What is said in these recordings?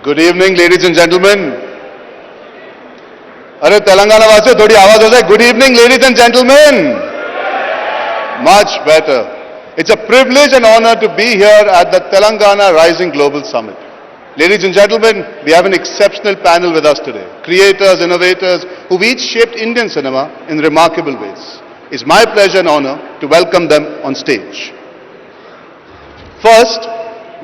Good evening, ladies and gentlemen. अरे तेलंगाना वासियों थोड़ी आवाज हो जाए. Good evening, ladies and gentlemen. Much better. It's a privilege and honor to be here at the Telangana Rising Global Summit. Ladies and gentlemen, we have an exceptional panel with us today. Creators, innovators, who've each shaped Indian cinema in remarkable ways. It's my pleasure and honor to welcome them on stage. First,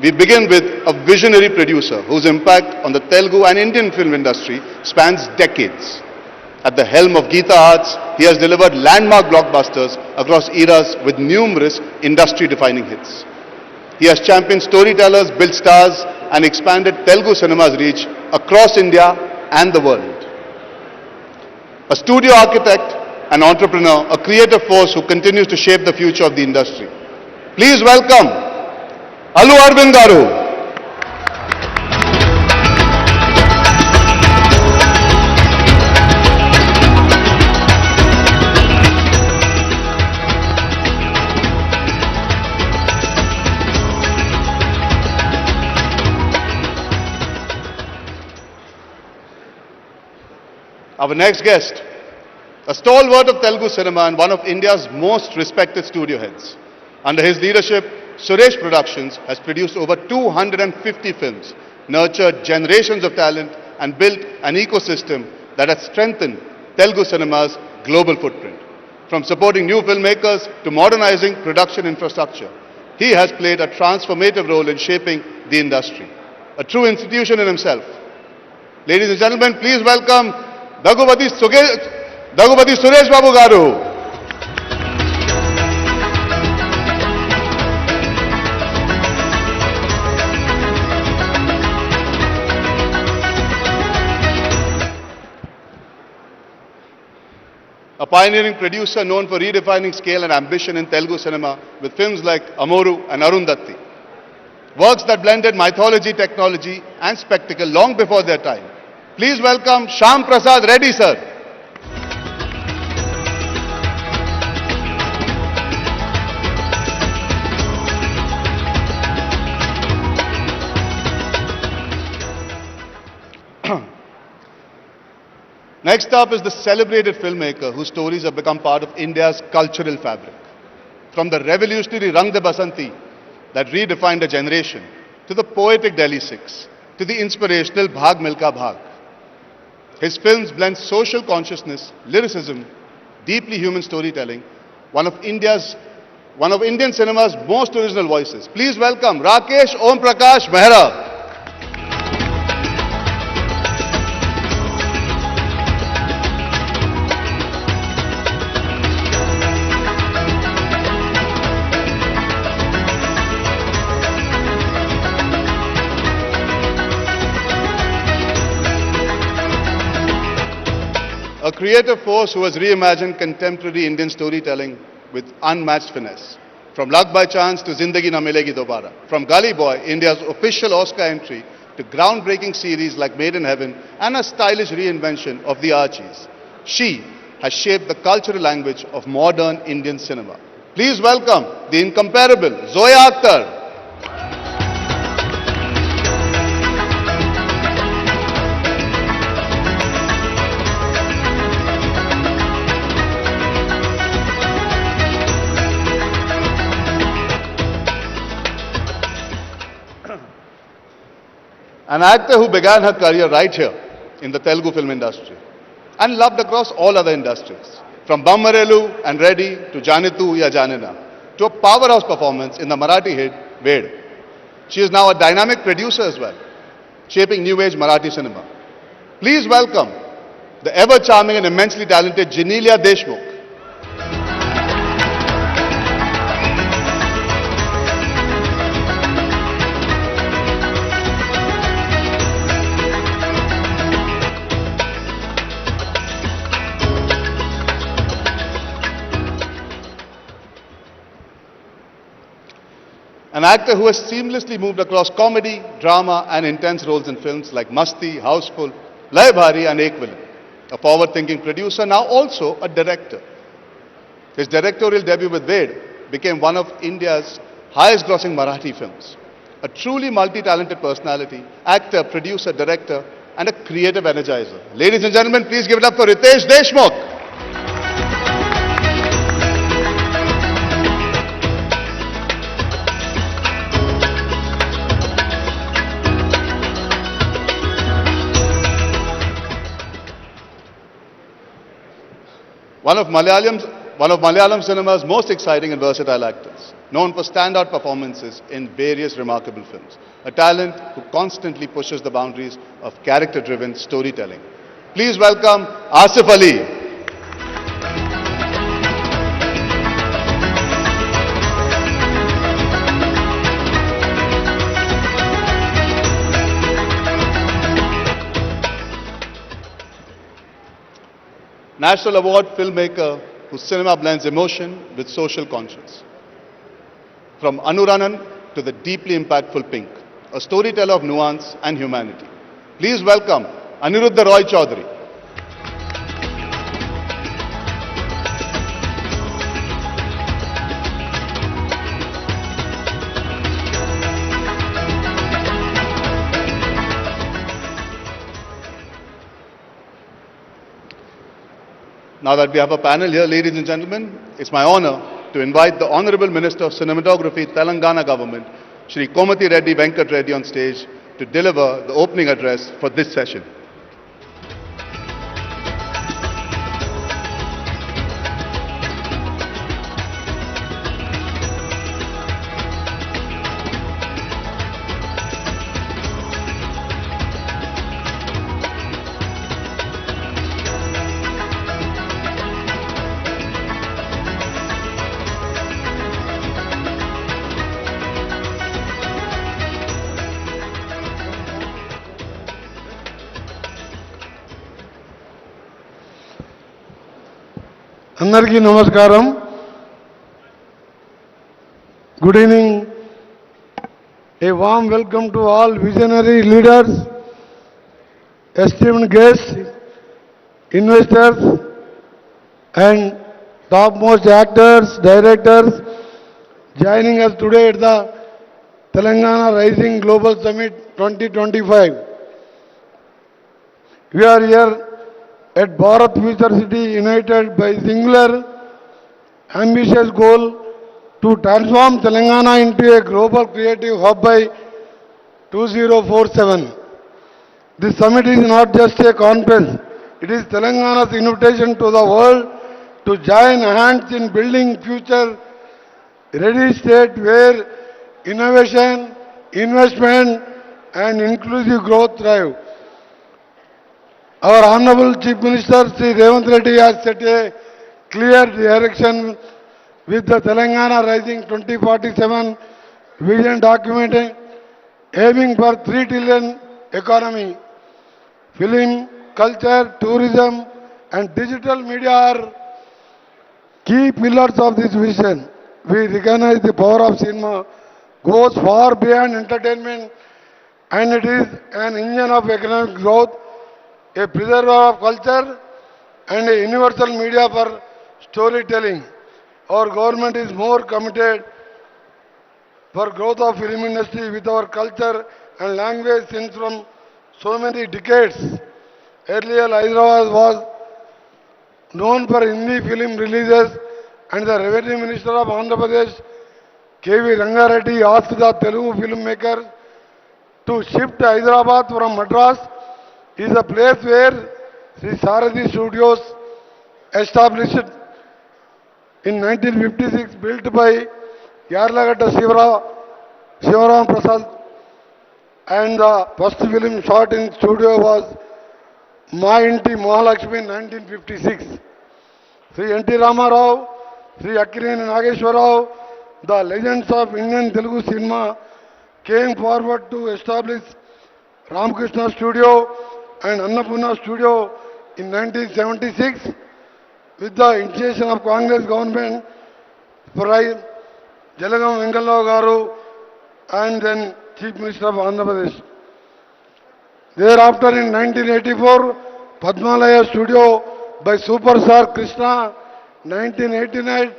we begin with a visionary producer whose impact on the Telugu and Indian film industry spans decades. At the helm of Geeta Arts, he has delivered landmark blockbusters across eras with numerous industry-defining hits. He has championed storytellers, built stars, and expanded Telugu cinema's reach across India and the world. A studio architect, an entrepreneur, a creative force who continues to shape the future of the industry. Please welcome Allu Arvind Garu. Our next guest, a stalwart of Telugu cinema and one of India's most respected studio heads. Under his leadership, Suresh Productions has produced over 250 films, nurtured generations of talent, and built an ecosystem that has strengthened Telugu cinema's global footprint. From supporting new filmmakers to modernizing production infrastructure, he has played a transformative role in shaping the industry. A true institution in himself. Ladies and gentlemen, please welcome Dagupati Suresh Babu Garu. A pioneering producer known for redefining scale and ambition in Telugu cinema with films like Amoru and Arundhati. Works that blended mythology, technology and spectacle long before their time. Please welcome Shyam Prasad Reddy, sir. Next up is the celebrated filmmaker whose stories have become part of India's cultural fabric. From the revolutionary Rang De Basanti that redefined a generation, to the poetic Delhi Six, to the inspirational Bhag Milka Bhag. His films blend social consciousness, lyricism, deeply human storytelling, one of Indian cinema's most original voices. Please welcome Rakesh Om Prakash Mehra. A creative force who has reimagined contemporary Indian storytelling with unmatched finesse. From Luck by Chance to Zindagi Na Milegi Dobara. From Gully Boy, India's official Oscar entry, to groundbreaking series like Made in Heaven and a stylish reinvention of the Archies. She has shaped the cultural language of modern Indian cinema. Please welcome the incomparable Zoya Akhtar. An actor who began her career right here in the Telugu film industry and loved across all other industries. From Bammarelu and Reddy to Janitu Ya Janina to a powerhouse performance in the Marathi hit Ved. She is now a dynamic producer as well, shaping new age Marathi cinema. Please welcome the ever charming and immensely talented Genelia Deshmukh. An actor who has seamlessly moved across comedy, drama and intense roles in films like Masti, Houseful, Lay Bhari and Ek Villain. A forward-thinking producer, now also a director. His directorial debut with Ved became one of India's highest-grossing Marathi films. a truly multi-talented personality, actor, producer, director, and a creative energizer. Ladies and gentlemen, please give it up for Ritesh Deshmukh. One of Malayalam cinema's most exciting and versatile actors, known for standout performances in various remarkable films. A talent who constantly pushes the boundaries of character-driven storytelling. Please welcome Asif Ali. National Award filmmaker whose cinema blends emotion with social conscience. From Anuranan to the deeply impactful Pink, a storyteller of nuance and humanity. Please welcome Aniruddha Roy Chaudhary. Now that we have a panel here, ladies and gentlemen, it's my honor to invite the Honorable Minister of Cinematography, Telangana Government, Shri Komati Reddy Venkat Reddy on stage to deliver the opening address for this session. అందరికీ నమస్కారం. Good evening. A warm welcome to all visionary leaders, esteemed guests, investors, and topmost actors, directors joining us today at the Telangana Rising Global Summit 2025. We are here at Bharat Future City united by singular ambitious goal to transform Telangana into a global creative hub by 2047. This summit is not just a conference, it is Telangana's invitation to the world to join hands in building future ready state where innovation, investment and inclusive growth thrive. Our Honorable Chief Minister Sri Revanth Reddy has set a clear direction with the Telangana Rising 2047 vision document aiming for 3 trillion economy. Film, culture, tourism and digital media are key pillars of this vision. We recognize the power of cinema goes far beyond entertainment and it is an engine of economic growth, a preserver of culture and a universal media for storytelling. Our government is more committed for growth of film industry with our culture and language since from so many decades. Earlier, Hyderabad was known for Hindi film releases and the Revenue Minister of Andhra Pradesh, K.V. Rangareddy, asked the Telugu filmmakers to shift Hyderabad from Madras is a place where Sri Saradi Studios established in 1956, built by Yarlagada Shivaram Prasad, and the first film shot in studio was Ma Inti Mahalakshmi in 1956. Sri N.T. Ramarao, Sri Akkineni Nageshwarao, the legends of Indian Telugu cinema came forward to establish Ramakrishna Studio and Annapurna Studio in 1976 with the initiation of Congress government for Jalagam Venkalrao Garu and then Chief Minister of Andhra Pradesh. Thereafter in 1984, Padmalaya Studio by superstar Krishna. 1989,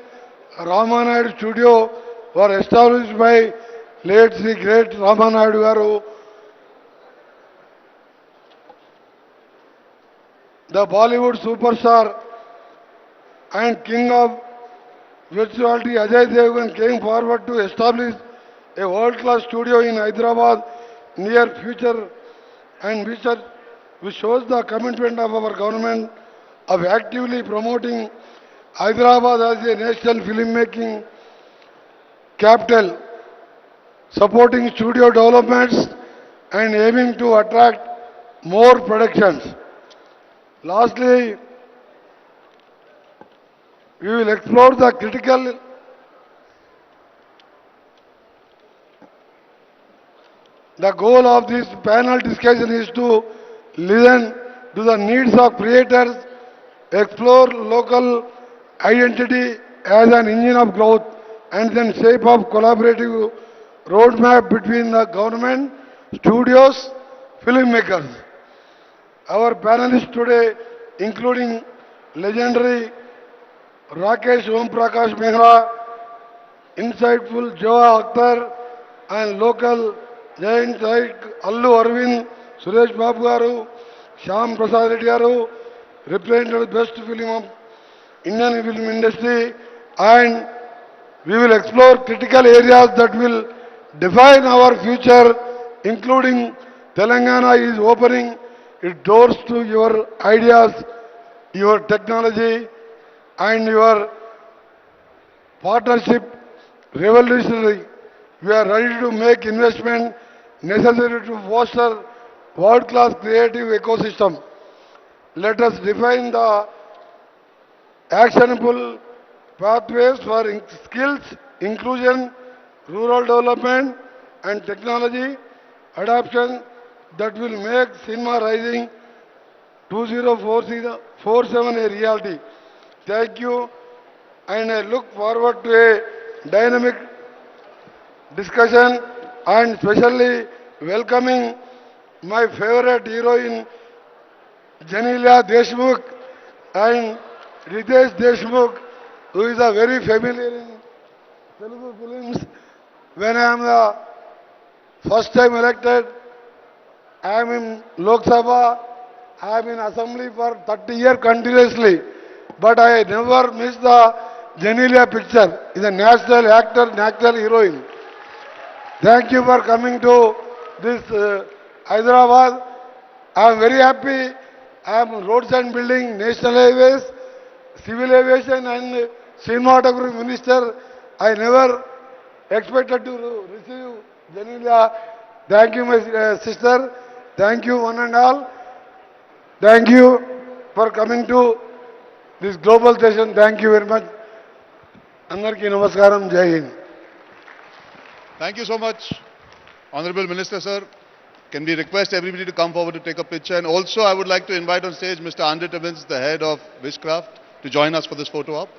Ramanayadu Studio were established by late Sri Great Ramanayudu garu, the Bollywood superstar and king of virtuality Ajay Devgan came forward to establish a world-class studio in Hyderabad near future and which shows the commitment of our government of actively promoting Hyderabad as a national filmmaking capital, supporting studio developments and aiming to attract more productions. Lastly, we will explore the critical The goal of this panel discussion is to listen to the needs of creators, explore local identity as an engine of growth, and then shape up collaborative roadmap between the government, studios, filmmakers. Our panelists today, including legendary Rakesh Om Prakash Mehra, insightful Joa Akhtar, and local giants like Allu Arvind, Suresh Babu Garu, Shyam Prasad Reddy Garu, represented best film of Indian film industry, and we will explore critical areas that will define our future, including Telangana is opening its doors to your ideas, your technology, and your partnership revolutionary. We are ready to make investment necessary to foster world-class creative ecosystem. Let us define the actionable pathways for skills, inclusion, rural development, and technology adoption that will make cinema rising 2047 a reality. Thank you, and I look forward to a dynamic discussion and especially welcoming my favorite heroine Janelia Deshmukh and Ritesh Deshmukh, who is a very familiar in Telugu films. When I am the first time elected, I am in Lok Sabha, I am in Assembly for 30 years continuously, but I never miss the Janelia picture. Is a national actor, national heroine. Thank you for coming to this Hyderabad. I am very happy. I am roads and building, national highways, civil aviation and cinematography minister. I never expected to receive Janelia. Thank you, my sister. Thank you, one and all. Thank you for coming to this global session. Thank you very much. Andarki namaskaram. Jai Hind. Thank you so much, Honorable Minister, sir. Can we request everybody to come forward to take a picture? And also, I would like to invite on stage Mr. Andre Timmins, the head of Wishcraft, to join us for this photo op.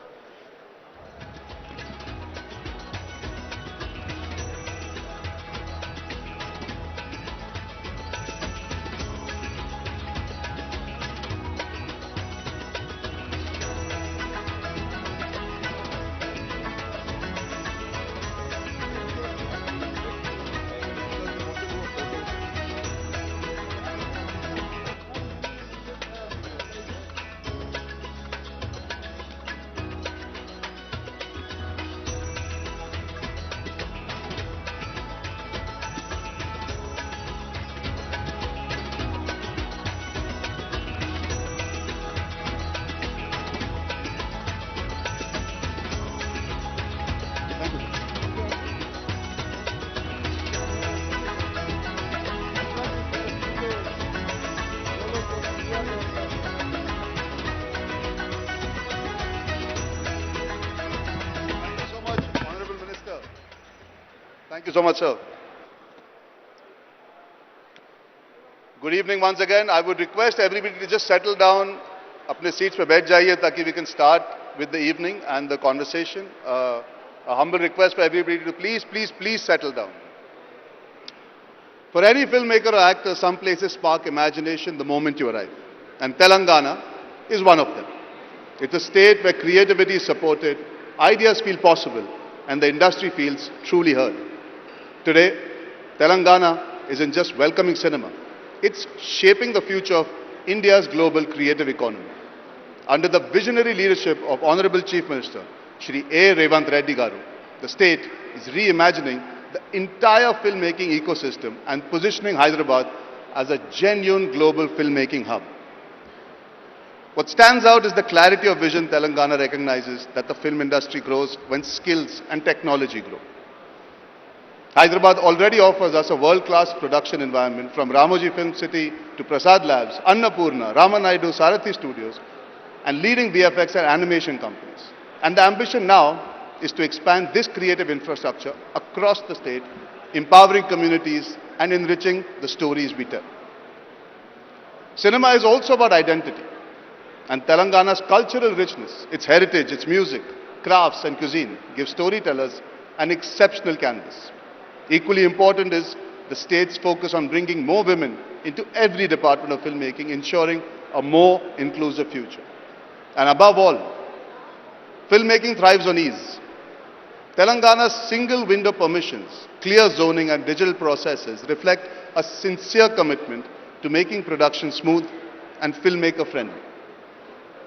Thank you so much, sir. Good evening once again. I would request everybody to just settle down. अपने seats पे बैठ जाइए ताकि we can start with the evening and the conversation. A humble request for everybody to please settle down. For any filmmaker or actor, some places spark imagination the moment you arrive. And Telangana is one of them. It's a state where creativity is supported, ideas feel possible, and the industry feels truly heard. Today, Telangana isn't just welcoming cinema, it's shaping the future of India's global creative economy. Under the visionary leadership of Honorable Chief Minister Shri A. Revant Reddy Garu, the state is reimagining the entire filmmaking ecosystem and positioning Hyderabad as a genuine global filmmaking hub. What stands out is the clarity of vision. Telangana recognizes that the film industry grows when skills and technology grow. Hyderabad already offers us a world-class production environment from Ramoji Film City to Prasad Labs, Annapurna, Ramanaidu, Sarathi Studios, and leading VFX and animation companies. And the ambition now is to expand this creative infrastructure across the state, empowering communities and enriching the stories we tell. Cinema is also about identity, and Telangana's cultural richness, its heritage, its music, crafts and cuisine give storytellers an exceptional canvas. Equally important is the state's focus on bringing more women into every department of filmmaking, ensuring a more inclusive future. And above all, filmmaking thrives on ease. Telangana's single window permissions, clear zoning and digital processes reflect a sincere commitment to making production smooth and filmmaker friendly.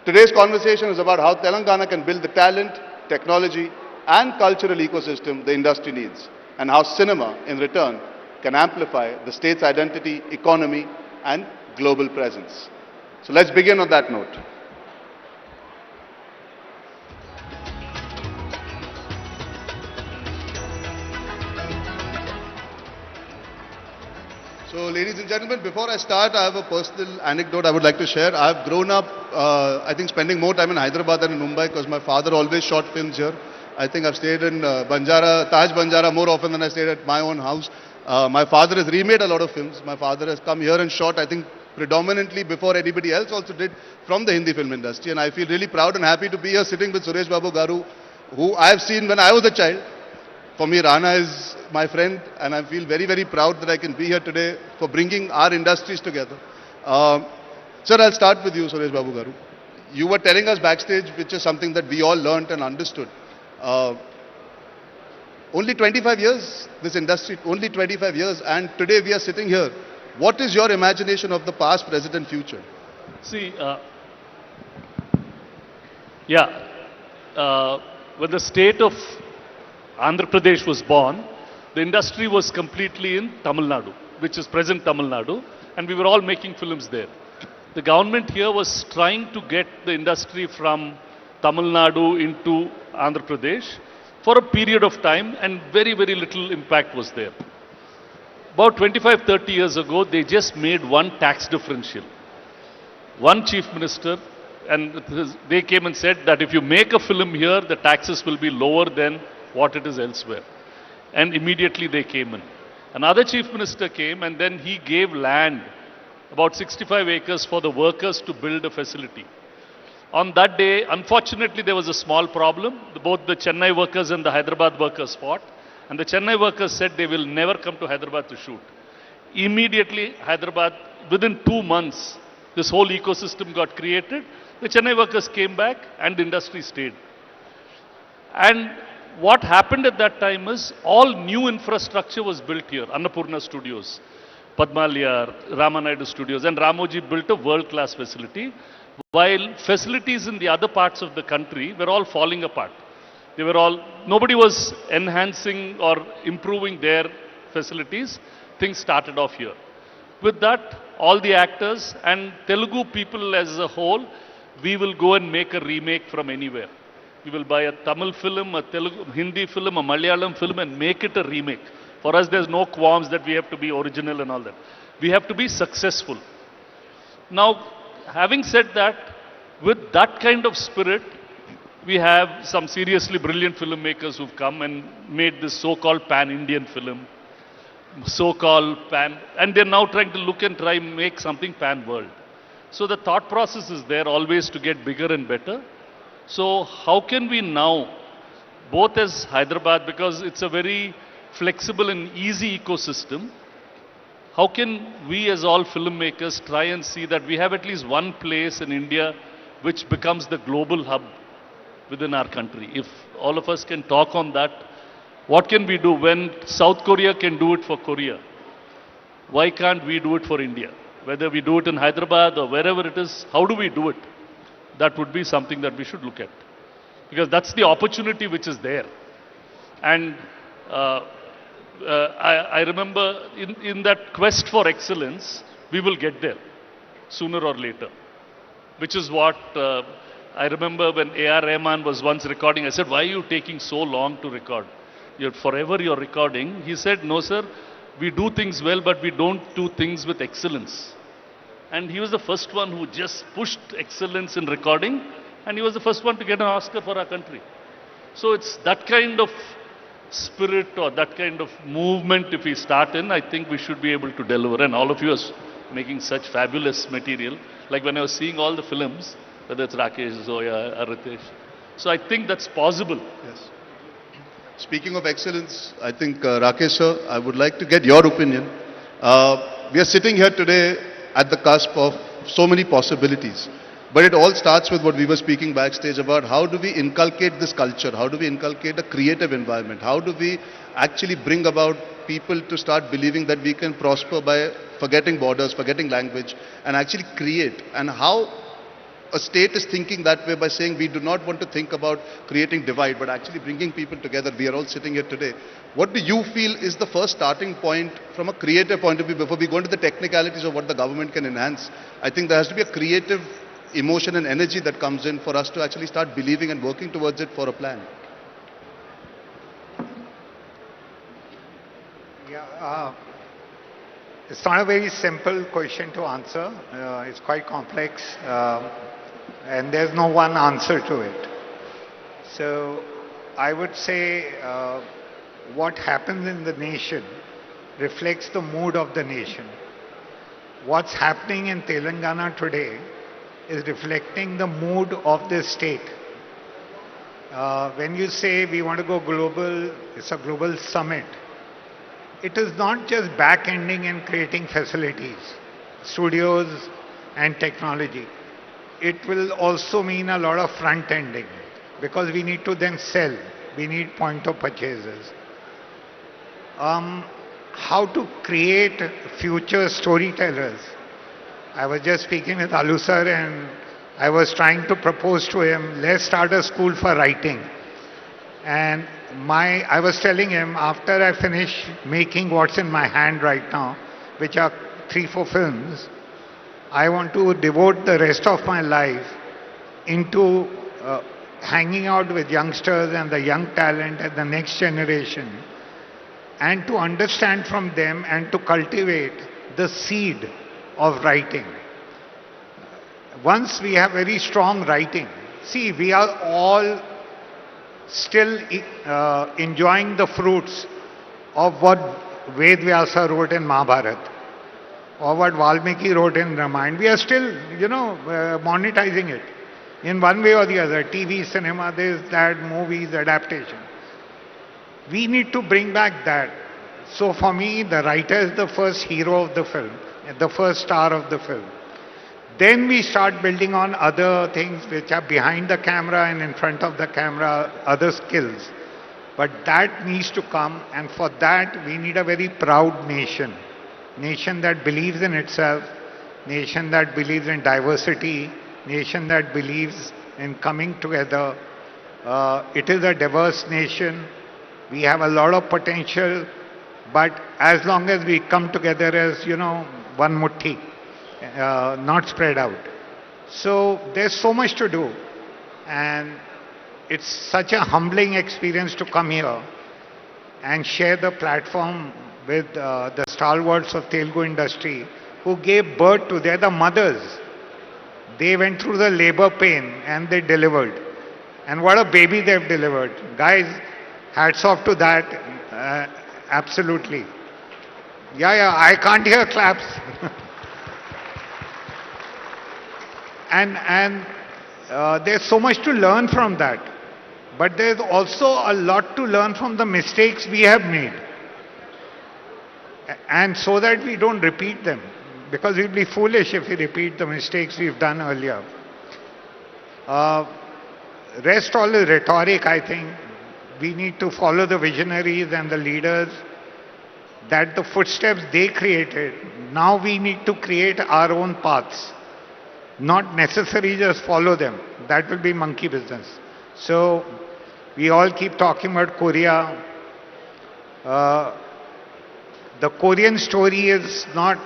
Today's conversation is about how Telangana can build the talent, technology and cultural ecosystem the industry needs, and how cinema, in return, can amplify the state's identity, economy and global presence. So let's begin on that note. So, ladies and gentlemen, before I start, I have a personal anecdote I would like to share. I have grown up, I think, spending more time in Hyderabad than in Mumbai because my father always shot films here. I think I've stayed in Banjara, Taj Banjara more often than I stayed at my own house. My father has remade a lot of films. My father has come here and shot, I think, predominantly before anybody else also did from the Hindi film industry. And I feel really proud and happy to be here sitting with Suresh Babu Garu, who I have seen when I was a child. For me, Rana is my friend, and I feel very, very proud that I can be here today for bringing our industries together. Sir, I'll start with you, Suresh Babu Garu. You were telling us backstage, which is something that we all learnt and understood. Only 25 years, this industry, only 25 years, and today we are sitting here. What is your imagination of the past, present, and future? See, when the state of Andhra Pradesh was born, the industry was completely in Tamil Nadu, which is present Tamil Nadu, and we were all making films there. The government here was trying to get the industry from Tamil Nadu into Andhra Pradesh for a period of time, and very, very little impact was there. About 25-30 years ago, they just made one tax differential. One chief minister, and they came and said that if you make a film here, the taxes will be lower than what it is elsewhere. And immediately they came in. Another chief minister came, and then he gave land, about 65 acres, for the workers to build a facility. On that day, unfortunately, there was a small problem. Both the Chennai workers and the Hyderabad workers fought. And the Chennai workers said they will never come to Hyderabad to shoot. Immediately, Hyderabad, within 2 months, this whole ecosystem got created. The Chennai workers came back and the industry stayed. And what happened at that time is all new infrastructure was built here. Annapurna Studios, Padmaliyar, Ramanaidu Studios, and Ramoji built a world-class facility, while facilities in the other parts of the country were all falling apart. They were all, nobody was enhancing or improving their facilities. Things started off here. With that, all the actors and Telugu people as a whole, we will go and make a remake from anywhere. We will buy a Tamil film, a Telugu, Hindi film, a Malayalam film and make it a remake. For us, there's no qualms that we have to be original and all that. We have to be successful. Now, having said that, with that kind of spirit, we have some seriously brilliant filmmakers who've come and made this so-called pan-Indian film, so-called pan, and they're now trying to look and try and make something pan-world. So the thought process is there always to get bigger and better. So how can we now, both as Hyderabad, because it's a very flexible and easy ecosystem, how can we as all filmmakers try and see that we have at least one place in India which becomes the global hub within our country? If all of us can talk on that, What can we do when South Korea can do it for Korea? Why can't we do it for India? Whether we do it in Hyderabad or wherever it is, how do we do it? That would be something that we should look at. Because that's the opportunity which is there. And I remember in that quest for excellence, we will get there sooner or later. Which is what I remember when A.R. Rahman was once recording. I said, why are you taking so long to record? You're recording. He said, no sir, we do things well, but we don't do things with excellence. And he was the first one who just pushed excellence in recording, and he was the first one to get an Oscar for our country. So it's that kind of spirit or that kind of movement if we start in, I think we should be able to deliver. And all of you are making such fabulous material. Like when I was seeing all the films, whether it's Rakesh, Zoya, or Ritesh. So I think that's possible. Yes. Speaking of excellence, I think, Rakesh sir, I would like to get your opinion. We are sitting here today at the cusp of so many possibilities. But it all starts with what we were speaking backstage about. How do we inculcate this culture? How do we inculcate a creative environment? How do we actually bring about people to start believing that we can prosper by forgetting borders, forgetting language, and actually create? And how a state is thinking that way by saying we do not want to think about creating divide, but actually bringing people together. We are all sitting here today. What do you feel is the first starting point from a creative point of view before we go into the technicalities of what the government can enhance? I think there has to be a creative emotion and energy that comes in for us to actually start believing and working towards it for a plan. Yeah, it's not a very simple question to answer. It's quite complex, and there's no one answer to it. So I would say what happens in the nation reflects the mood of the nation. What's happening in Telangana today is reflecting the mood of the state. When you say we want to go global, it's a global summit. It is not just back-ending and creating facilities, studios and technology. It will also mean a lot of front-ending because we need to then sell. We need point of purchases. How to create future storytellers. I was just speaking with Alu sir and I was trying to propose to him, let's start a school for writing. And I was telling him, after I finish making what's in my hand right now, which are 3-4 films, I want to devote the rest of my life into hanging out with youngsters and the young talent and the next generation, and to understand from them and to cultivate the seed of writing. Once we have very strong writing, see, we are all still enjoying the fruits of what Ved Vyasa wrote in Mahabharata or what Valmiki wrote in Ramayana. We are still, monetizing it in one way or the other. TV, cinema, this, that, movies, adaptation. We need to bring back that. So for me, the writer is the first hero of the film, the first star of the film. Then we start building on other things which are behind the camera and in front of the camera, other skills. But that needs to come, and for that we need a very proud nation. Nation that believes in itself, nation that believes in diversity, nation that believes in coming together. It is a diverse nation. We have a lot of potential, but as long as we come together as, one mutti, not spread out. So there's so much to do, and it's such a humbling experience to come here and share the platform with the stalwarts of Telugu industry who gave birth to, they're the mothers. They went through the labor pain and they delivered. And what a baby they've delivered. Guys, hats off to that. Absolutely. Yeah, I can't hear claps. And there's so much to learn from that. But there's also a lot to learn from the mistakes we have made. And so that we don't repeat them. Because we'd be foolish if we repeat the mistakes we've done earlier. Rest all is rhetoric, I think. we need to follow the visionaries and the leaders that the footsteps they created. Now we need to create our own paths, not necessarily just follow them. That will be monkey business. So we all keep talking about Korea. The Korean story is not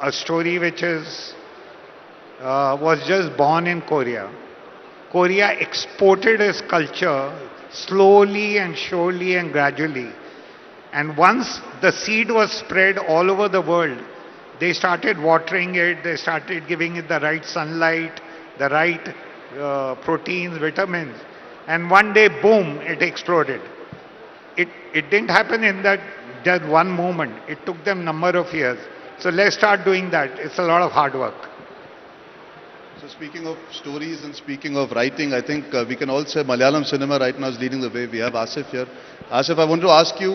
a story which is was just born in Korea. Korea exported its culture slowly and surely and gradually. And once the seed was spread all over the world, they started watering it, they started giving it the right sunlight, the right proteins, vitamins. And one day, boom, it exploded. It didn't happen in that just one moment. It took them number of years. So let's start doing that. It's a lot of hard work. So speaking of stories and speaking of writing, I think we can all say Malayalam cinema right now is leading the way. We have Asif here. Asif, I want to ask you,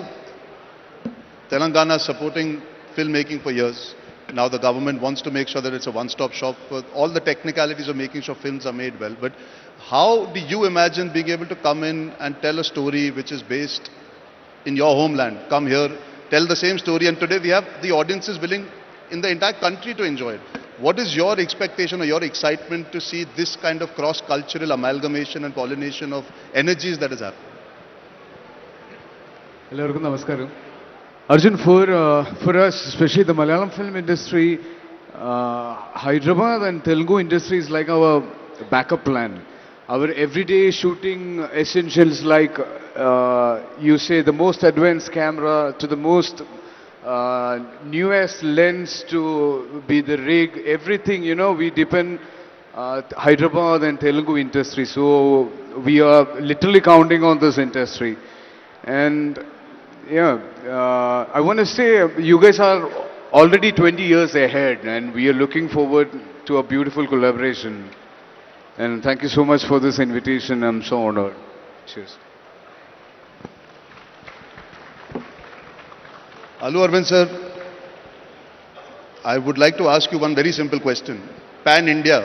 Telangana is supporting filmmaking for years. Now the government wants to make sure that it's a one-stop shop for all the technicalities of making sure films are made well. But how do you imagine being able to come in and tell a story which is based in your homeland? Come here, tell the same story, and today we have the audiences willing in the entire country to enjoy it. What is your expectation or your excitement to see this kind of cross-cultural amalgamation and pollination of energies that is happening? എല്ലാവർക്കും നമസ്കാരം. Arjun, for us, especially the Malayalam film industry, Hyderabad and Telugu industry is like our backup plan. Our everyday shooting essentials like, you say, the most advanced camera to the most newest lens to be the rig, everything, we depend Hyderabad and Telugu industry. So we are literally counting on this industry. And I want to say you guys are already 20 years ahead and we are looking forward to a beautiful collaboration. And thank you so much for this invitation. I'm so honored. Cheers. Alu Arvind sir, I would like to ask you one very simple question. Pan-India,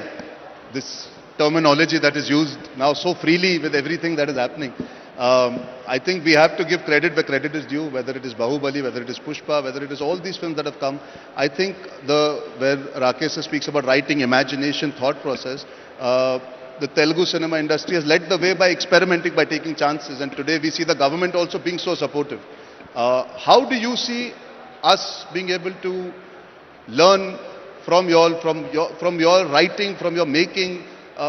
this terminology that is used now so freely with everything that is happening. I think we have to give credit where credit is due, whether it is Bahubali, whether it is Pushpa, whether it is all these films that have come. I think where Rakesh speaks about writing, imagination, thought process, the Telugu cinema industry has led the way by experimenting, by taking chances, and today we see the government also being so supportive. How do you see us being able to learn from your writing, from your making,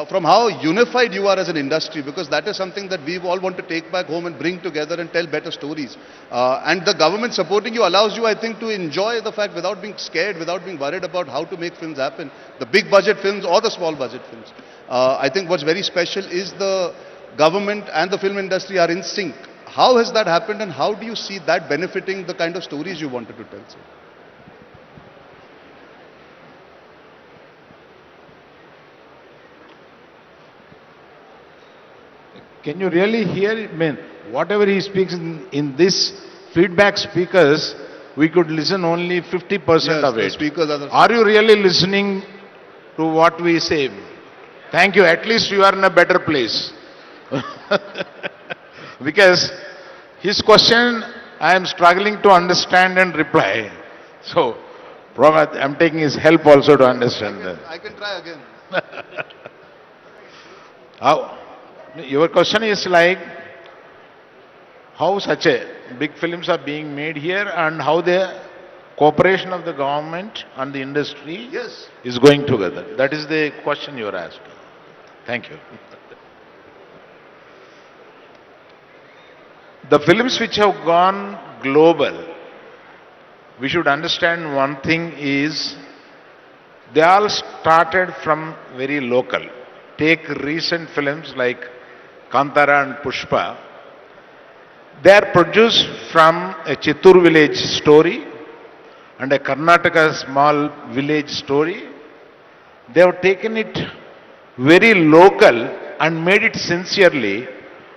from how unified you are as an industry, because that is something that we all want to take back home and bring together and tell better stories. And the government supporting you allows you, I think, to enjoy the fact without being scared, without being worried about how to make films happen, the big budget films or the small budget films. I think what's very special is the government and the film industry are in sync. How has that happened and how do you see that benefiting the kind of stories you wanted to tell, sir? Can you really hear it? I mean, whatever he speaks in this feedback speakers, we could listen only 50% of the it. speakers Are you really listening to what we say? Thank you. At least you are in a better place. Because his question, I am struggling to understand and reply. So, probably I'm taking his help also to understand that. I can try again. How? Your question is like, how such a big films are being made here and how the cooperation of the government and the industry Yes. is going together. That is the question you are asking. Thank you. The films which have gone global, we should understand one thing is, they all started from very local. Take recent films like Kantara and Pushpa. They are produced from a Chittur village story and a Karnataka small village story. They have taken it very local and made it sincerely,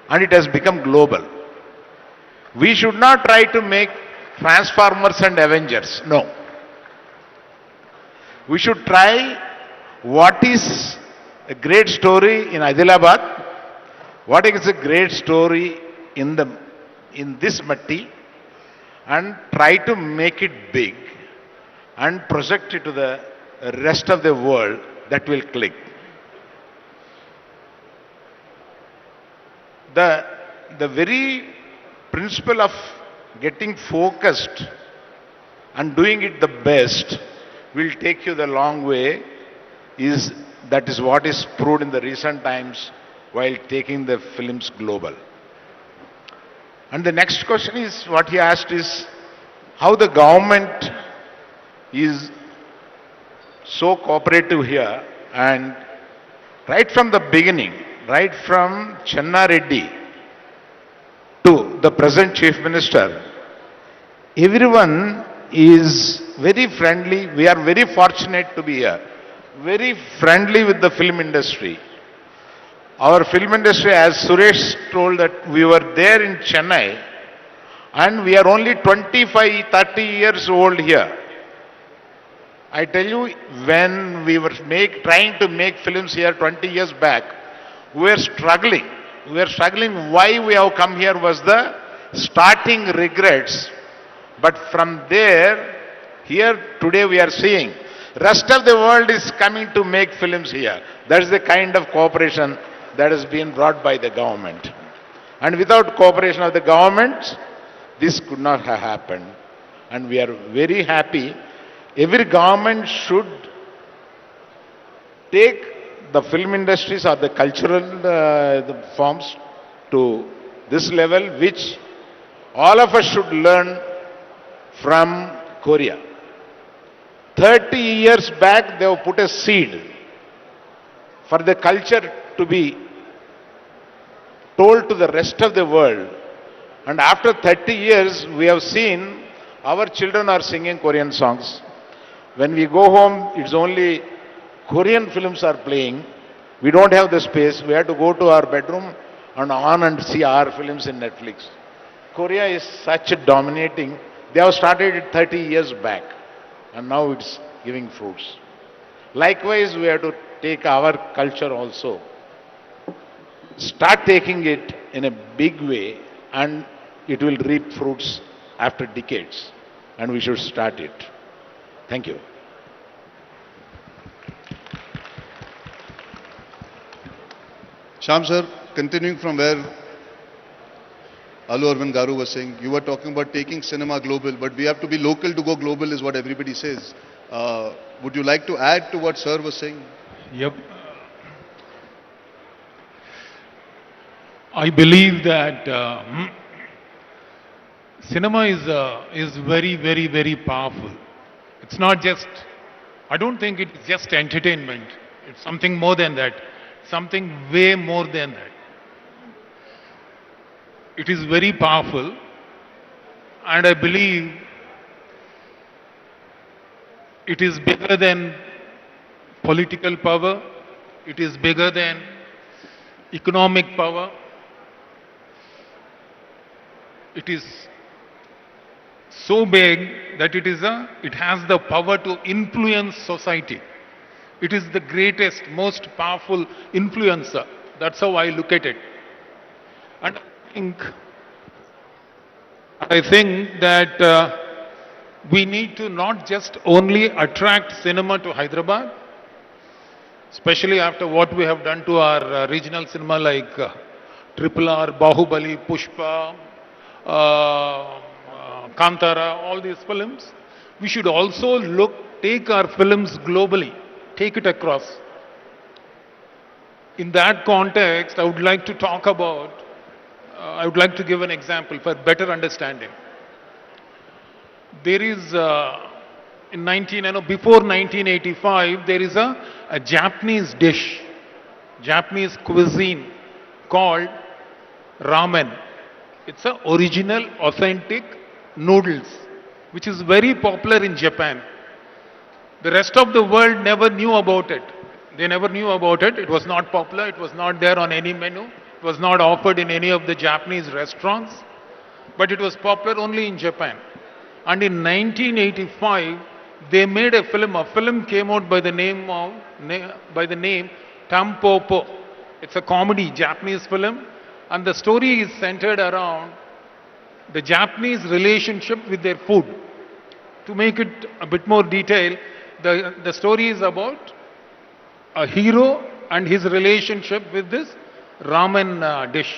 and it has become global. We should not try to make Transformers and Avengers. No. We should try what is a great story in Hyderabad, what is a great story in the in this matti and try to make it big and project it to the rest of the world, that will click. The very principle of getting focused and doing it the best will take you the long way. That is what is proved in the recent times while taking the films global. And the next question is, what he asked is, how the government is so cooperative here, and right from the beginning, right from Channa Reddy to the present Chief Minister, everyone is very friendly. We are very fortunate to be here. Very friendly with the film industry. Our film industry, as Suresh told, that we were there in Chennai and we are only 25, 30 years old here. I tell you, when we were trying to make films here 20 years back, we were struggling. We were struggling. Why we have come here was the starting regrets. But from there, here today we are seeing, rest of the world is coming to make films here. That is the kind of cooperation that has been brought by the government. And without cooperation of the government, this could not have happened. And we are very happy. Every government should take the film industries or the cultural the forms to this level, which all of us should learn from Korea. 30 years back, they have put a seed for the culture to be told to the rest of the world. And after 30 years, we have seen our children are singing Korean songs. When we go home, it's only Korean films are playing. We don't have the space. We have to go to our bedroom and on and see our films in Netflix. Korea is such a dominating. They have started it 30 years back and now it's giving fruits. Likewise, we have to take our culture also. Start taking it in a big way and it will reap fruits after decades. And we should start it. Thank you. Shyam sir, continuing from where Alu Arvind Garu was saying, you were talking about taking cinema global, but we have to be local to go global is what everybody says. Would you like to add to what sir was saying? Yep. I believe that cinema is very, very, very powerful. It's not just, I don't think it's just entertainment. It's something more than that. Something way more than that. It is very powerful, and I believe it is bigger than political power. It is bigger than economic power. It is so big that it has the power to influence society. It is the greatest, most powerful influencer. That's how I look at it. And I think that we need to not just only attract cinema to Hyderabad, especially after what we have done to our regional cinema like Triple R, Bahubali, Pushpa, Kantara, all these films. We should also take our films globally, take it across. In that context, I would like to talk about, I would like to give an example for better understanding. There is, before 1985, there is a Japanese dish, Japanese cuisine called ramen. It's an original, authentic noodles, which is very popular in Japan. The rest of the world never knew about it. They never knew about it. It was not popular. It was not there on any menu. It was not offered in any of the Japanese restaurants. But it was popular only in Japan. And in 1985, they made a film. A film came out by the name Tampopo. It's a comedy Japanese film. And the story is centered around the Japanese relationship with their food. To make it a bit more detailed, the story is about a hero and his relationship with this ramen dish.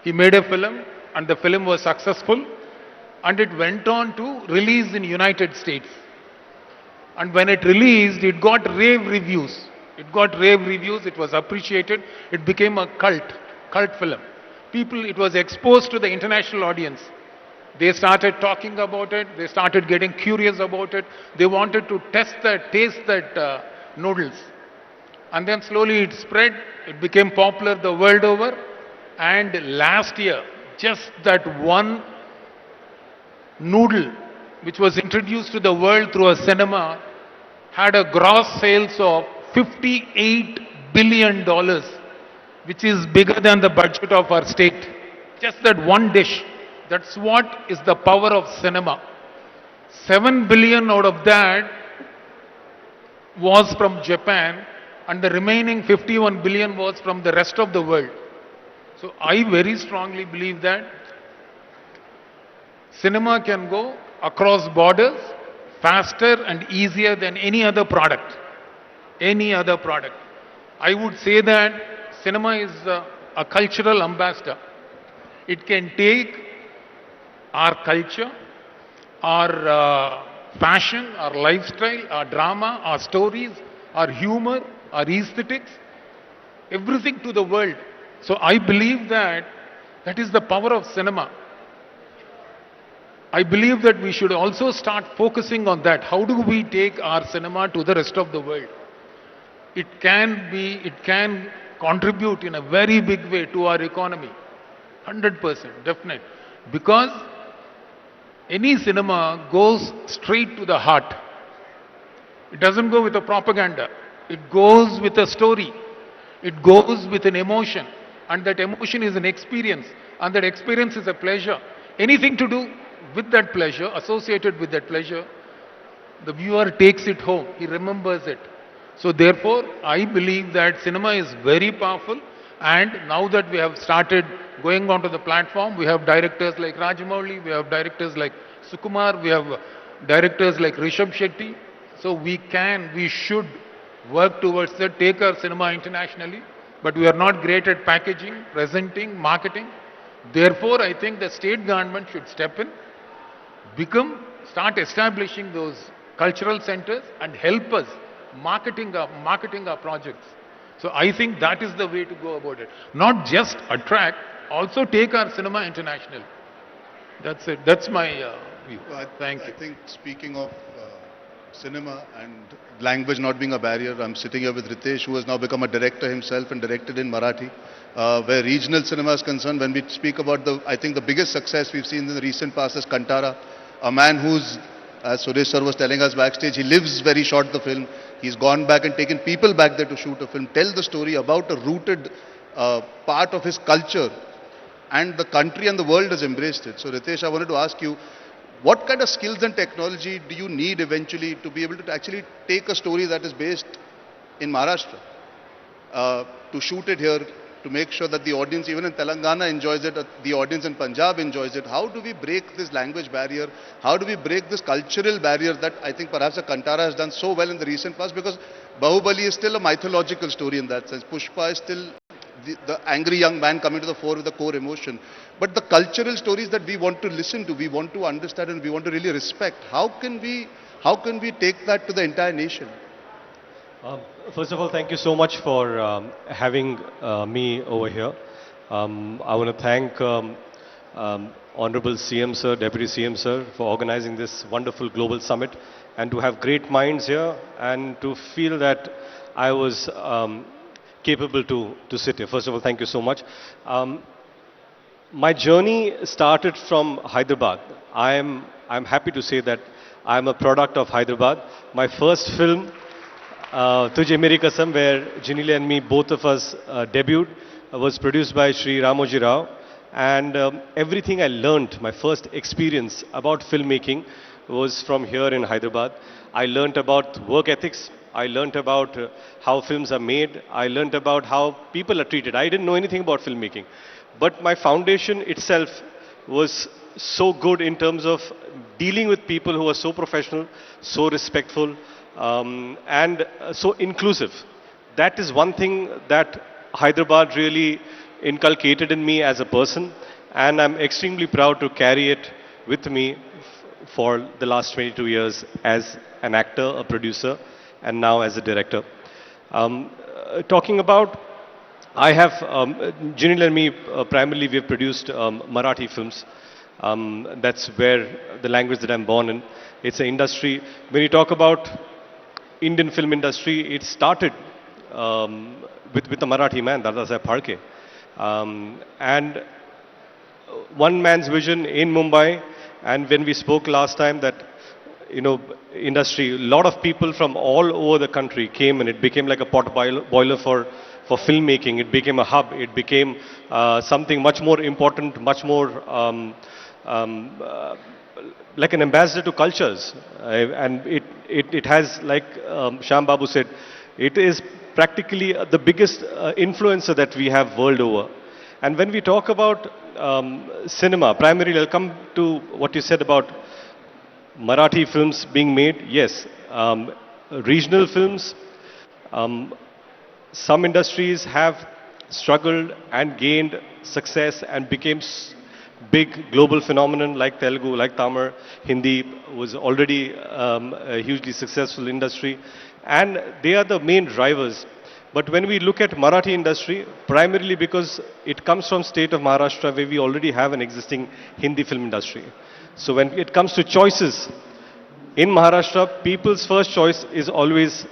He made a film and the film was successful and it went on to release in United States. And when it released, it got rave reviews. It got rave reviews, it was appreciated, it became a cult film. People, it was exposed to the international audience. They started talking about it, they started getting curious about it, they wanted to taste that noodles. And then slowly it spread, it became popular the world over. And last year, just that one noodle which was introduced to the world through a cinema had a gross sales of $58 billion, which is bigger than the budget of our state. Just that one dish. That's what is the power of cinema. 7 billion out of that was from Japan and the remaining 51 billion was from the rest of the world. So I very strongly believe that cinema can go across borders faster and easier than any other product. Any other product. I would say that cinema is a cultural ambassador. It can take our culture, our fashion, our lifestyle, our drama, our stories, our humor, our aesthetics, everything to the world. So I believe that that is the power of cinema. I believe that we should also start focusing on that. How do we take our cinema to the rest of the world? It can contribute in a very big way to our economy. 100%, definite. Because any cinema goes straight to the heart. It doesn't go with a propaganda. It goes with a story. It goes with an emotion. And that emotion is an experience. And that experience is a pleasure. Anything to do with that pleasure, associated with that pleasure, the viewer takes it home. He remembers it. So therefore, I believe that cinema is very powerful. And now that we have started going onto the platform, we have directors like Rajamouli, we have directors like Sukumar, we have directors like Rishabh Shetty. So we should work towards that, take our cinema internationally. But we are not great at packaging, presenting, marketing. Therefore, I think the state government should step in, start establishing those cultural centers and help us marketing our projects. So I think that is the way to go about it. Not just attract, also take our cinema international. That's it. That's my view. Thank you. I think speaking of cinema and language not being a barrier, I'm sitting here with Ritesh, who has now become a director himself and directed in Marathi. Where regional cinema is concerned, when we speak about I think the biggest success we've seen in the recent past is Kantara, a man who's, as Suresh sir was telling us backstage, he lives where he shot the film. He's gone back and taken people back there to shoot a film, tell the story about a rooted part of his culture, and the country and the world has embraced it. So Ritesh, I wanted to ask you, what kind of skills and technology do you need eventually to be able to actually take a story that is based in Maharashtra, to shoot it here, to make sure that the audience, even in Telangana, enjoys it, the audience in Punjab enjoys it? How do we break this language barrier? How do we break this cultural barrier that I think perhaps a Kantara has done so well in the recent past? Because Bahubali is still a mythological story in that sense. Pushpa is still the angry young man coming to the fore with a core emotion. But the cultural stories that we want to listen to, we want to understand and we want to really respect, how can we take that to the entire nation? First of all, thank you so much for having me over here. I want to thank Honorable CM Sir, Deputy CM Sir, for organizing this wonderful global summit and to have great minds here and to feel that I was capable to sit here. First of all, thank you so much. My journey started from Hyderabad. I'm happy to say that I'm a product of Hyderabad. My first film, Tujhe Meri Kasam, where Ginili and me, both of us debuted, was produced by Shri Ramoji Rao. And everything I learned, my first experience about filmmaking was from here in Hyderabad. I learned about work ethics. I learned about how films are made. I learned about how people are treated. I didn't know anything about filmmaking. but my foundation itself was so good in terms of dealing with people who are so professional, so respectful, and so inclusive. That is one thing that Hyderabad really inculcated in me as a person, and I'm extremely proud to carry it with me for the last 22 years as an actor, a producer, and now as a director. Talking about, I have, Ginil and me, primarily we have produced Marathi films. That's where the language that I'm born in. It's an industry. When you talk about Indian film industry, it started with a Marathi man, Dadasaheb Phalke. And one man's vision in Mumbai, and when we spoke last time that, industry, a lot of people from all over the country came and it became like a boiler for filmmaking. It became a hub. It became something much more important, much more like an ambassador to cultures. And it has, like Shyam Babu said, it is practically the biggest influencer that we have world over. And when we talk about cinema, primarily, I'll come to what you said about Marathi films being made. Yes, regional films, some industries have struggled and gained success and became big global phenomenon like Telugu, like Tamil. Hindi was already a hugely successful industry, and they are the main drivers. But when we look at Marathi industry, primarily because it comes from state of Maharashtra where we already have an existing Hindi film industry. So when it comes to choices, in Maharashtra, people's first choice is always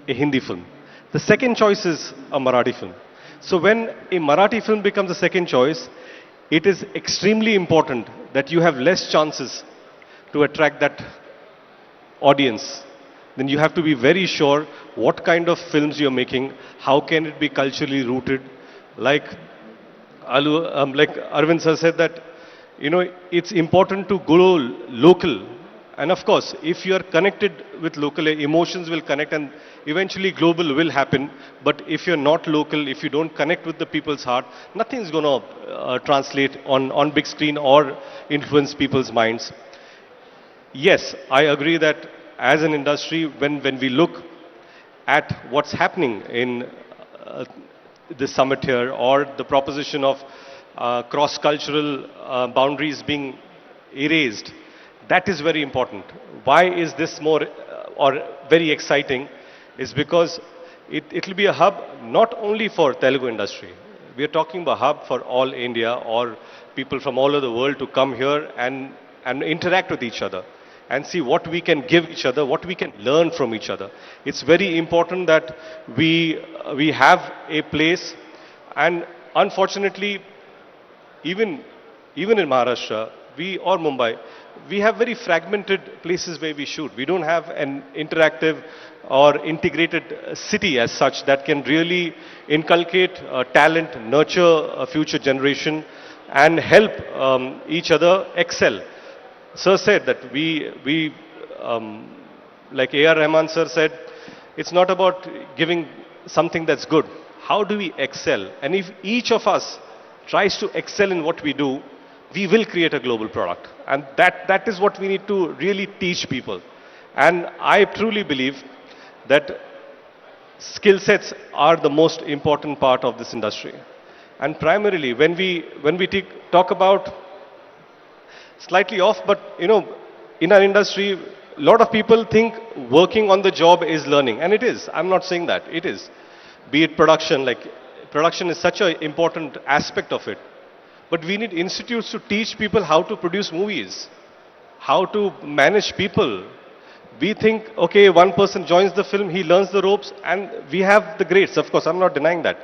a Hindi film. The second choice is a Marathi film. So when a Marathi film becomes the second choice, it is extremely important that you have less chances to attract that audience. Then you have to be very sure what kind of films you're making, how can it be culturally rooted. Like like Arvind sir said that, it's important to go local. And of course, if you are connected with local, emotions will connect and eventually global will happen. But if you're not local, if you don't connect with the people's heart, nothing's going to translate on big screen or influence people's minds. Yes, I agree that as an industry, when we look at what's happening in the summit here or the proposition of cross-cultural boundaries being erased, that is very important. Why is this more or very exciting? Is because it will be a hub not only for Telugu industry. We are talking about a hub for all India or people from all over the world to come here and interact with each other and see what we can give each other, what we can learn from each other. It's very important that we have a place, and unfortunately, even in Maharashtra, or Mumbai, we have very fragmented places where we shoot. We don't have an interactive or integrated city as such that can really inculcate talent, nurture a future generation, and help each other excel. Sir said that like A.R. Rahman sir said, it's not about giving something that's good. How do we excel? And if each of us tries to excel in what we do, we will create a global product. And that is what we need to really teach people. And I truly believe that skill sets are the most important part of this industry. And primarily, when we talk about slightly off, but in our industry, a lot of people think working on the job is learning, and it is. I'm not saying that, it is. Be it production, like production is such an important aspect of it. But we need institutes to teach people how to produce movies, how to manage people. We think, okay, one person joins the film, he learns the ropes, and we have the grades. Of course, I'm not denying that.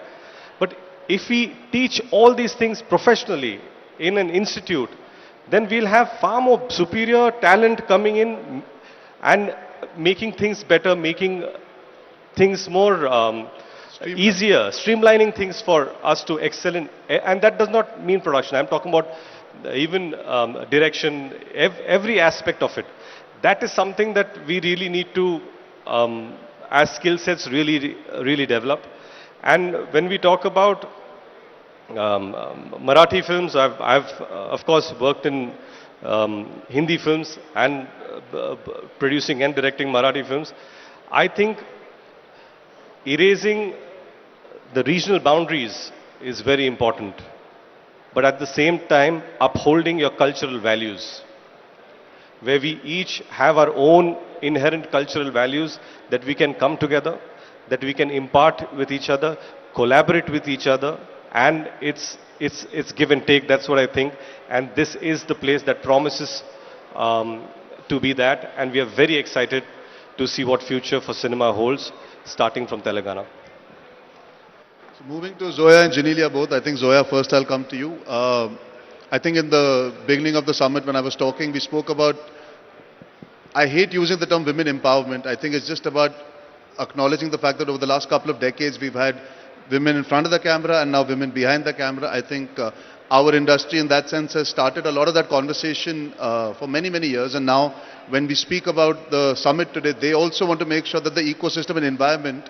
But if we teach all these things professionally in an institute, then we'll have far more superior talent coming in and making things better, making things more easier, streamlining things for us to excel in. And that does not mean production. I'm talking about even direction, every aspect of it. That is something that we really need to, as skill sets, really develop. And when we talk about Marathi films. I've of course worked in Hindi films and producing and directing Marathi films. I think erasing the regional boundaries is very important, but at the same time upholding your cultural values, where we each have our own inherent cultural values that we can come together, that we can impart with each other, collaborate with each other, and it's give and take. That's what I think, and this is the place that promises to be that, and we are very excited to see what future for cinema holds, starting from Telangana. So moving to Zoya and Genelia both, I think Zoya first I'll come to you. I think in the beginning of the summit when I was talking, we spoke about, I hate using the term women empowerment. I think it's just about acknowledging the fact that over the last couple of decades we've had women in front of the camera and now women behind the camera. I think our industry in that sense has started a lot of that conversation for many, many years, and now when we speak about the summit today, they also want to make sure that the ecosystem and environment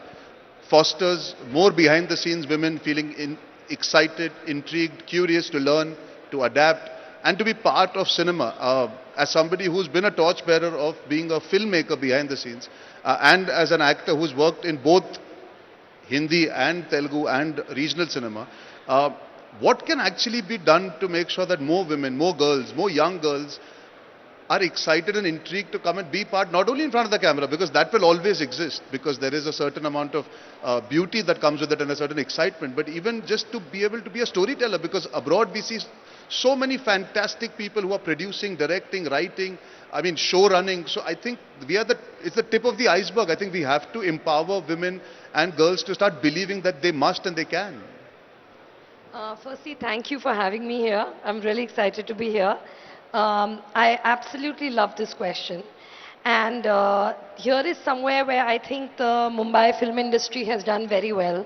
fosters more behind the scenes women feeling excited, intrigued, curious to learn, to adapt, and to be part of cinema. As somebody who's been a torchbearer of being a filmmaker behind the scenes, and as an actor who's worked in both Hindi and Telugu and regional cinema, what can actually be done to make sure that more women, more girls, more young girls are excited and intrigued to come and be part, not only in front of the camera, because that will always exist, because there is a certain amount of beauty that comes with it and a certain excitement, but even just to be able to be a storyteller, because abroad we see so many fantastic people who are producing, directing, writing, I mean, show running. So I think it's the tip of the iceberg. I think we have to empower women and girls to start believing that they must and they can. Firstly, thank you for having me here. I'm really excited to be here. I absolutely love this question. And here is somewhere where I think the Mumbai film industry has done very well,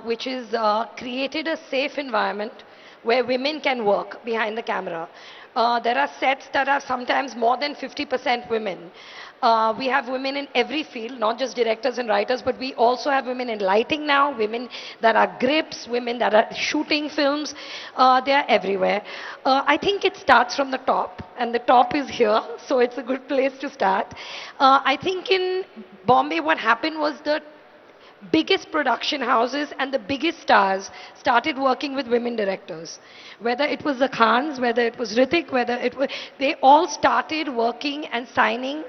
which is created a safe environment where women can work behind the camera. There are sets that are sometimes more than 50% women. We have women in every field, not just directors and writers, but we also have women in lighting now, women that are grips, women that are shooting films. They are everywhere. I think it starts from the top, and the top is here, so it's a good place to start. I think in Bombay, what happened was the biggest production houses and the biggest stars started working with women directors. Whether it was the Khans, whether it was Ritik, whether it was, they all started working and signing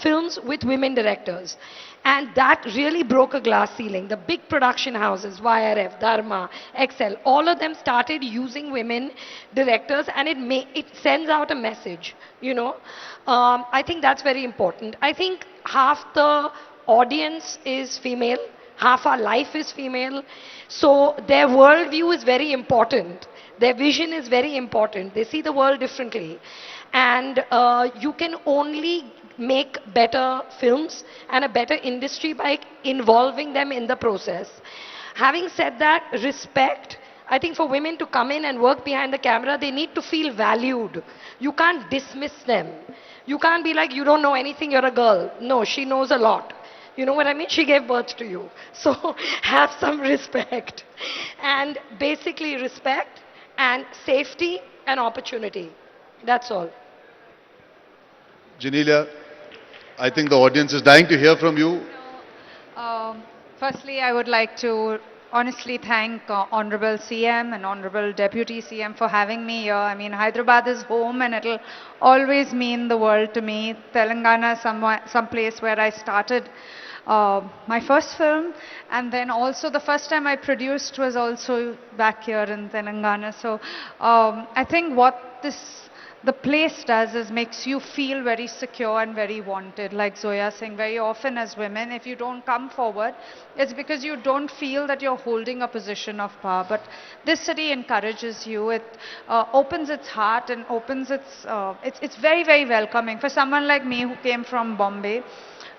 films with women directors. And that really broke a glass ceiling. The big production houses, YRF, Dharma, Excel, all of them started using women directors, and it sends out a message, you know. I think that's very important. I think half the audience is female, half our life is female, so their worldview is very important. Their vision is very important. They see the world differently. And you can only make better films and a better industry by involving them in the process. Having said that, respect. I think for women to come in and work behind the camera, they need to feel valued. You can't dismiss them. You can't be like, you don't know anything, you're a girl. No, she knows a lot. You know what I mean? She gave birth to you. So have some respect. And basically respect and safety and opportunity. That's all. Genelia, I think the audience is dying to hear from you. Firstly, I would like to honestly thank Honorable CM and Honorable Deputy CM for having me here. I mean, Hyderabad is home and it'll always mean the world to me. Telangana is some place where I started my first film, and then also the first time I produced was also back here in Telangana. So I think what the place does is makes you feel very secure and very wanted. Like Zoya saying, very often as women, if you don't come forward, it's because you don't feel that you're holding a position of power. But this city encourages you. It opens its heart and opens it's very, very welcoming. For someone like me who came from Bombay,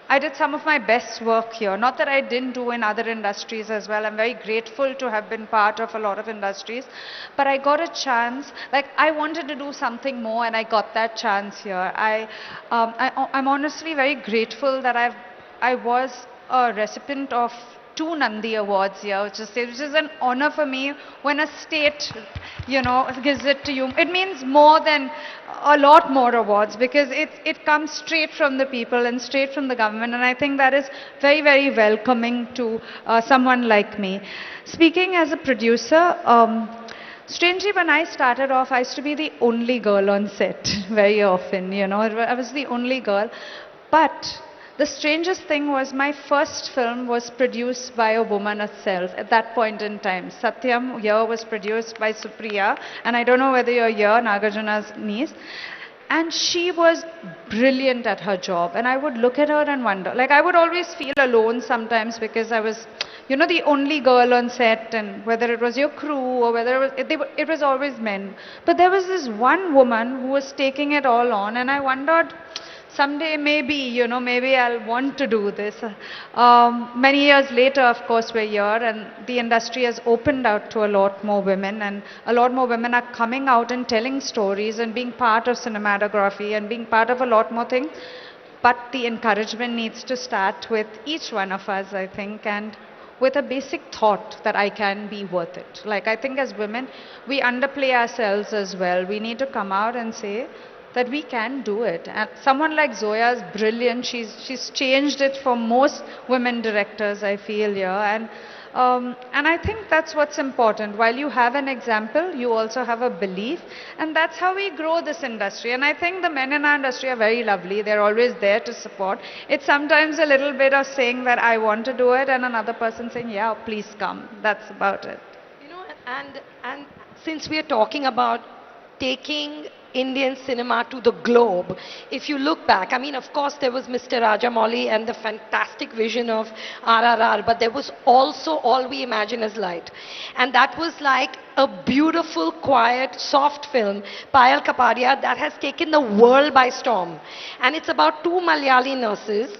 I did some of my best work here. Not that I didn't do in other industries as well. I'm very grateful to have been part of a lot of industries. But I got a chance, like I wanted to do something more and I got that chance here. I'm honestly very grateful that I was a recipient of 2 Nandi Awards here, which is an honor for me when a state, gives it to you. It means more than a lot more awards because it comes straight from the people and straight from the government, and I think that is very, very welcoming to someone like me. Speaking as a producer, strangely, when I started off, I used to be the only girl on set very often, I was the only girl. But the strangest thing was my first film was produced by a woman herself at that point in time. Satyam here was produced by Supriya, and I don't know whether you're here, Nagarjuna's niece. And she was brilliant at her job. And I would look at her and wonder, like I would always feel alone sometimes because I was, the only girl on set, and whether it was your crew or whether it was always men. But there was this one woman who was taking it all on, and I wondered, someday maybe, maybe I'll want to do this. Many years later, of course, we're here and the industry has opened out to a lot more women, and a lot more women are coming out and telling stories and being part of cinematography and being part of a lot more things. But the encouragement needs to start with each one of us, I think, and with a basic thought that I can be worth it. Like I think as women, we underplay ourselves as well. We need to come out and say that we can do it. And someone like Zoya is brilliant. She's changed it for most women directors, I feel, yeah. And I think that's what's important. While you have an example, you also have a belief, and that's how we grow this industry. And I think the men in our industry are very lovely. They're always there to support. It's sometimes a little bit of saying that I want to do it, and another person saying, yeah, please come. That's about it. And since we are talking about taking Indian cinema to the globe, if you look back, I mean, of course, there was Mr. Rajamouli and the fantastic vision of RRR, but there was also All We Imagine Is Light. And that was like a beautiful, quiet, soft film, Payal Kapadia, that has taken the world by storm. And it's about 2 Malayali nurses,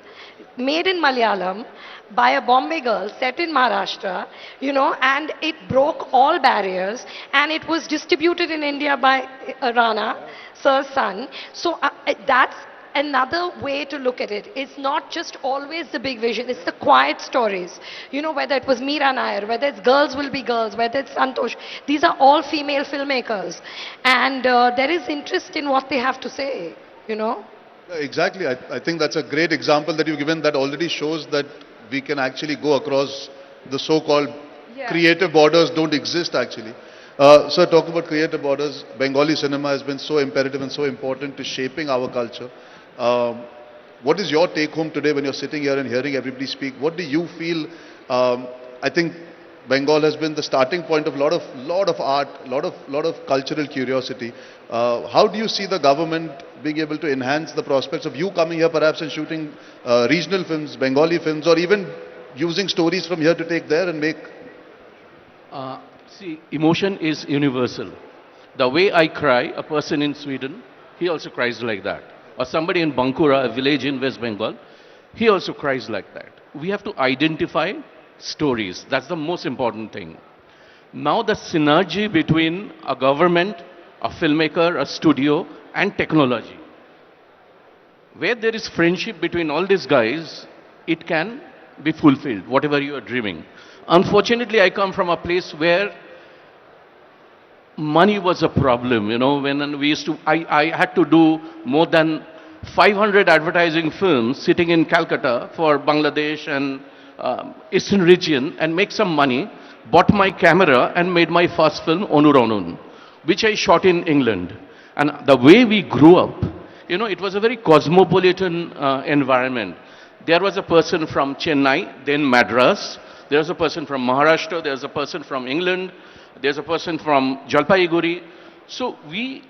made in Malayalam, by a Bombay girl set in Maharashtra, and it broke all barriers, and it was distributed in India by Rana, Sir's son. So that's another way to look at it. It's not just always the big vision, it's the quiet stories. Whether it was Meera Nair, whether it's Girls Will Be Girls, whether it's Santosh, these are all female filmmakers. And there is interest in what they have to say, Exactly. I think that's a great example that you've given that already shows that we can actually go across the so-called creative borders don't exist actually. Sir, talk about creative borders. Bengali cinema has been so imperative and so important to shaping our culture. What is your take home today when you're sitting here and hearing everybody speak? What do you feel? I think Bengal has been the starting point of lot of art, lot of cultural curiosity. How do you see the government being able to enhance the prospects of you coming here perhaps and shooting regional films, Bengali films, or even using stories from here to take there and make? See, emotion is universal. The way I cry, a person in Sweden, he also cries like that. Or somebody in Bankura, a village in West Bengal, he also cries like that. We have to identify stories. That's the most important thing. Now the synergy between a government, a filmmaker, a studio, and technology. Where there is friendship between all these guys, it can be fulfilled, whatever you are dreaming. Unfortunately, I come from a place where money was a problem, when we used to, I had to do more than 500 advertising films sitting in Calcutta for Bangladesh and Eastern region and make some money, bought my camera and made my first film, Onur Onun, which I shot in England. And the way we grew up, it was a very cosmopolitan environment. There was a person from Chennai, then Madras. There was a person from Maharashtra. There was a person from England. There's a person from Jalpaiguri. So we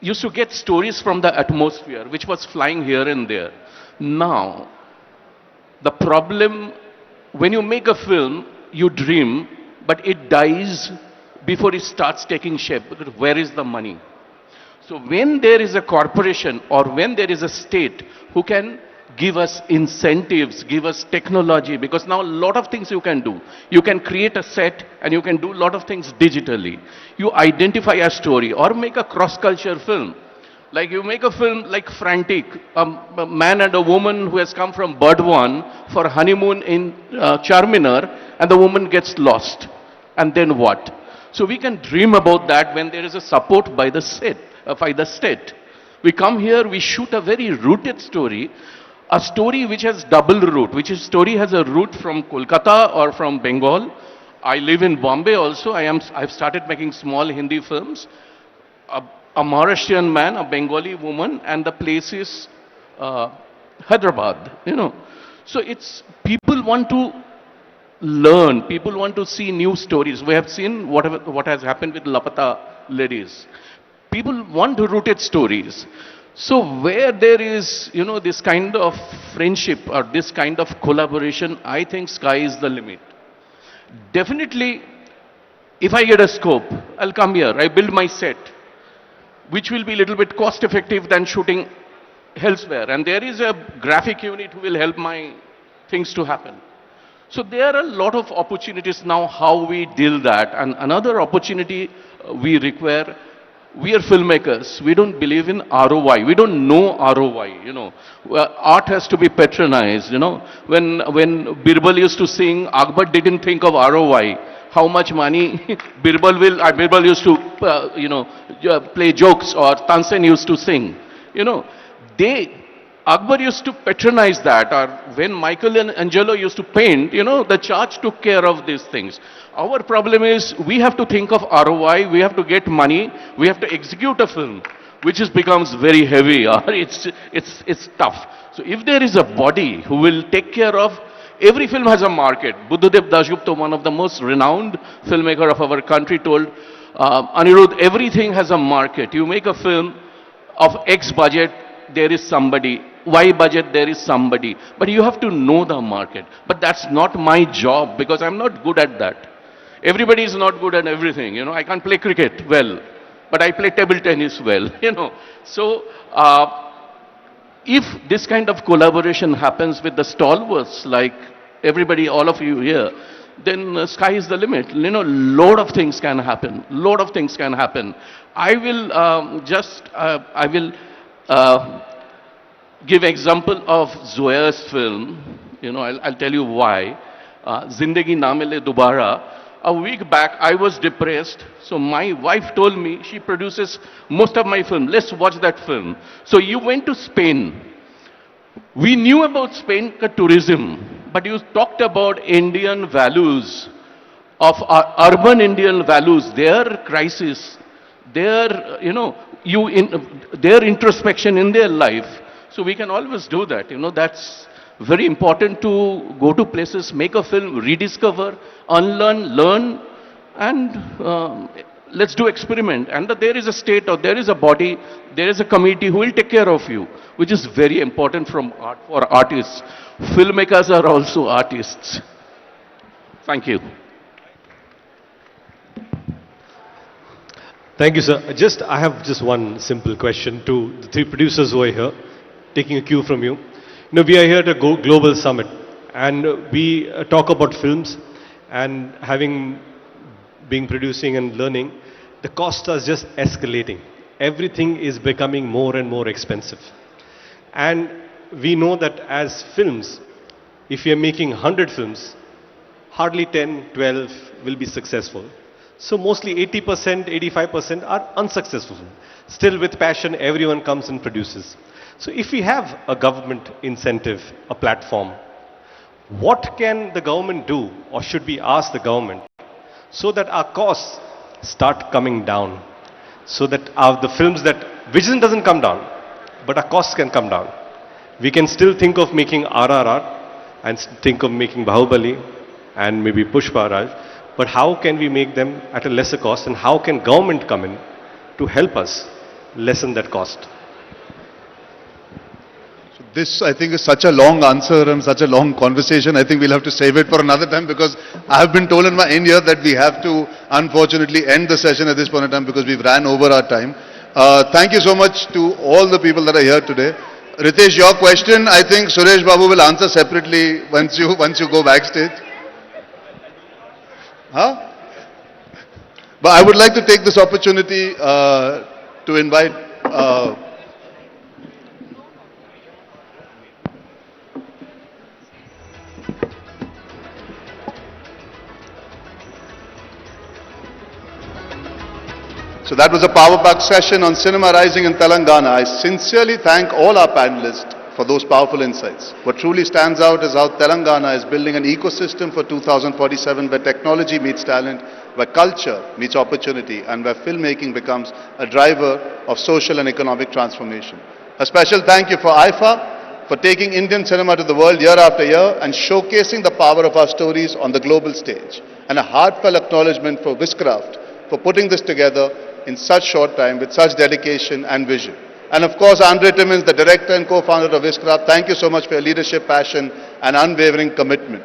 used to get stories from the atmosphere, which was flying here and there. Now, the problem, when you make a film, you dream, but it dies before it starts taking shape. Where is the money? So when there is a corporation or when there is a state who can give us incentives, give us technology, because now a lot of things you can do. You can create a set and you can do a lot of things digitally. You identify a story or make a cross-culture film. Like you make a film like Frantic, a man and a woman who has come from Burdwan for honeymoon in Charminar, and the woman gets lost. And then what? So we can dream about that when there is a support by the state. We come here, we shoot a very rooted story, a story which has double root, which is story has a root from Kolkata or from Bengal. I live in Bombay also. I've started making small Hindi films. A Mauritian man, a Bengali woman, and the place is Hyderabad, you know. So it's, people want to learn, people want to see new stories. We have seen what has happened with Lapata ladies. People want rooted stories. So where there is, you know, this kind of friendship or this kind of collaboration, I think sky is the limit. Definitely, if I get a scope, I'll come here, I build my set, which will be a little bit cost effective than shooting elsewhere. And there is a graphic unit who will help my things to happen. So there are a lot of opportunities now how we deal that. And another opportunity we require, we are filmmakers. We don't believe in ROI. We don't know ROI, you know. Art has to be patronized, you know. When Birbal used to sing, Akbar didn't think of ROI. How much money Birbal used to, you know, play jokes, or Tansen used to sing. You know, Akbar used to patronize that, or when Michelangelo used to paint, you know, the church took care of these things. Our problem is we have to think of ROI, we have to get money, we have to execute a film, which becomes very heavy, or it's tough. So if there is a body who will take care of, every film has a market. Buddhadev Dasgupta, one of the most renowned filmmaker of our country, told Anirudh, everything has a market. You make a film of X budget, there is somebody. Y budget, there is somebody. But you have to know the market. But that's not my job, because I'm not good at that. Everybody is not good at everything. You know, I can't play cricket well, but I play table tennis well. You know, so if this kind of collaboration happens with the stalwarts, like everybody, all of you here, then sky is the limit. You know, lot of things can happen. Lot of things can happen. I will give example of Zoya's film. You know, I'll tell you why. Zindagi Na Mile Dobara. A week back, I was depressed. So my wife told me, she produces most of my film. Let's watch that film. So you went to Spain. We knew about Spain tourism, but you talked about Indian values, of urban Indian values, their crisis, their, you know, their introspection in their life. So we can always do that. You know, that's very important, to go to places, make a film, rediscover, unlearn, learn, and let's do experiment. And there is a state, or there is a body, there is a committee who will take care of you, which is very important for artists. Filmmakers are also artists. Thank you. Thank you, sir. I have just one simple question to the three producers who are here, taking a cue from you. You know, we are here at a global summit, and we talk about films, and been producing and learning, the costs are just escalating. Everything is becoming more and more expensive. And we know that as films, if you're making 100 films, hardly 10, 12 will be successful. So mostly 80%, 85% are unsuccessful. Still, with passion, everyone comes and produces. So if we have a government incentive, a platform, what can the government do, or should we ask the government, so that our costs start coming down, so that the films that vision doesn't come down, but our costs can come down. We can still think of making RRR and think of making Bahubali and maybe Pushpa Raj, but how can we make them at a lesser cost, and how can government come in to help us lessen that cost? This, I think, is such a long answer and such a long conversation. I think we'll have to save it for another time, because I have been told in my end here that we have to, unfortunately, end the session at this point in time because we've ran over our time. Thank you so much to all the people that are here today. Ritesh, your question, I think Suresh Babu will answer separately once you go backstage. Huh? But I would like to take this opportunity to invite So that was a power pack session on cinema rising in Telangana. I sincerely thank all our panelists for those powerful insights. What truly stands out is how Telangana is building an ecosystem for 2047 where technology meets talent, where culture meets opportunity, and where filmmaking becomes a driver of social and economic transformation. A special thank you for IFA for taking Indian cinema to the world year after year and showcasing the power of our stories on the global stage. And a heartfelt acknowledgement for Wishcraft for putting this together in such short time with such dedication and vision. And of course, Andre Timmins, the director and co-founder of Wishcraft, thank you so much for your leadership, passion and unwavering commitment.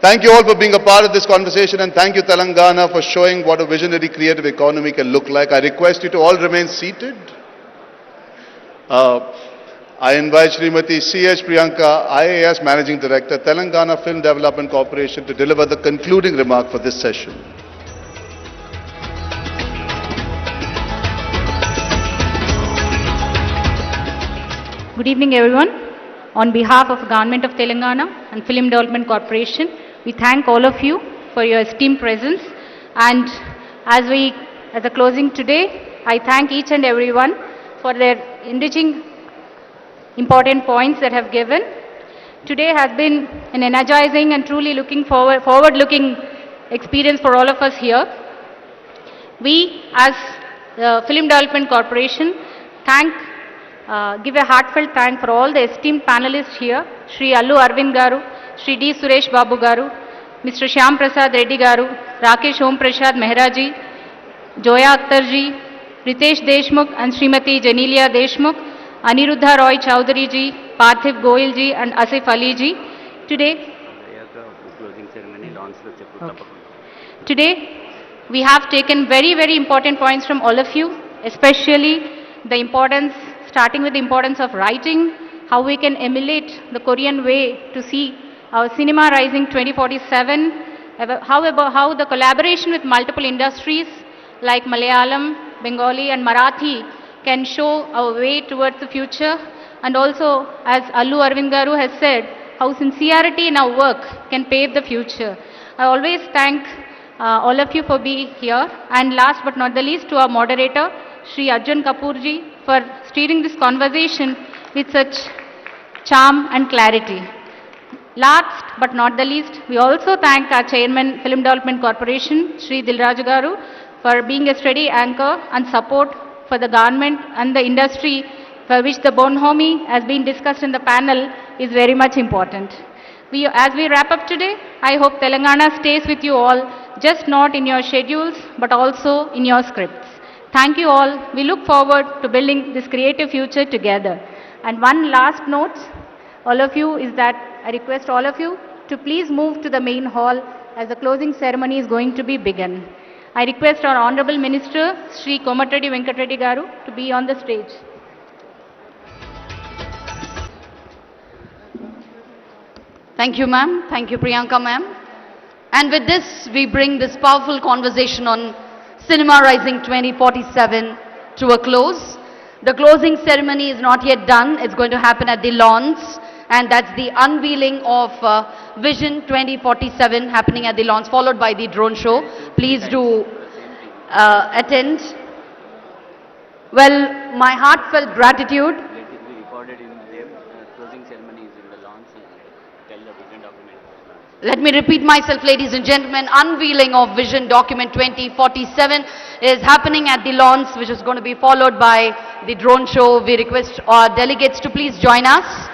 Thank you all for being a part of this conversation, and thank you Telangana for showing what a visionary creative economy can look like. I request you to all remain seated. I invite Srimati C.H. Priyanka, IAS Managing Director, Telangana Film Development Corporation, to deliver the concluding remark for this session. Good evening, everyone. On behalf of the Government of Telangana and Film Development Corporation, we thank all of you for your esteemed presence. And as a closing today, I thank each and everyone for their enriching important points that have given. Today has been an energizing and truly forward-looking experience for all of us here. We, as the Film Development Corporation, give a heartfelt thank for all the esteemed panelists here, Shri Allu Arvind Garu, Shri D. Suresh Babu Garu, Mr. Shyam Prasad Reddy Garu, Rakesh Om Prasad Mehraji, Joya Akhtar ji, Ritesh Deshmukh and Srimati Janelia Deshmukh, Aniruddha Roy Chowdhury ji, Parthiv Goyal ji and Asif Ali ji. Today, we have taken very, very important points from all of you, especially the importance, starting with the importance of writing, how we can emulate the Korean way to see our cinema rising 2047, how the collaboration with multiple industries like Malayalam, Bengali and Marathi can show our way towards the future, and also, as Allu Arvind Garu has said, how sincerity in our work can pave the future. I always thank all of you for being here, and last but not the least to our moderator, Shri Arjun Kapoor ji, for steering this conversation with such charm and clarity. Last but not the least, we also thank our Chairman, Film Development Corporation, Shri Dilraj Garu, for being a steady anchor and support for the government and the industry, for which the bonhomie has been discussed in the panel is very much important. As we wrap up today, I hope Telangana stays with you all, just not in your schedules, but also in your scripts. Thank you all. We look forward to building this creative future together. And one last note, all of you, is that I request all of you to please move to the main hall as the closing ceremony is going to be begun. I request our Honorable Minister, Shri Komatreddy Venkatreddy Garu, to be on the stage. Thank you, ma'am. Thank you, Priyanka, ma'am. And with this, we bring this powerful conversation on Cinema Rising 2047 to a close. The closing ceremony is not yet done. It's going to happen at the lawns, and that's the unveiling of Vision 2047 happening at the lawns, followed by the drone show. Please do attend. Well, my heartfelt gratitude. Let me repeat myself, ladies and gentlemen. Unveiling of Vision Document 2047 is happening at the lawns, which is going to be followed by the drone show. We request our delegates to please join us.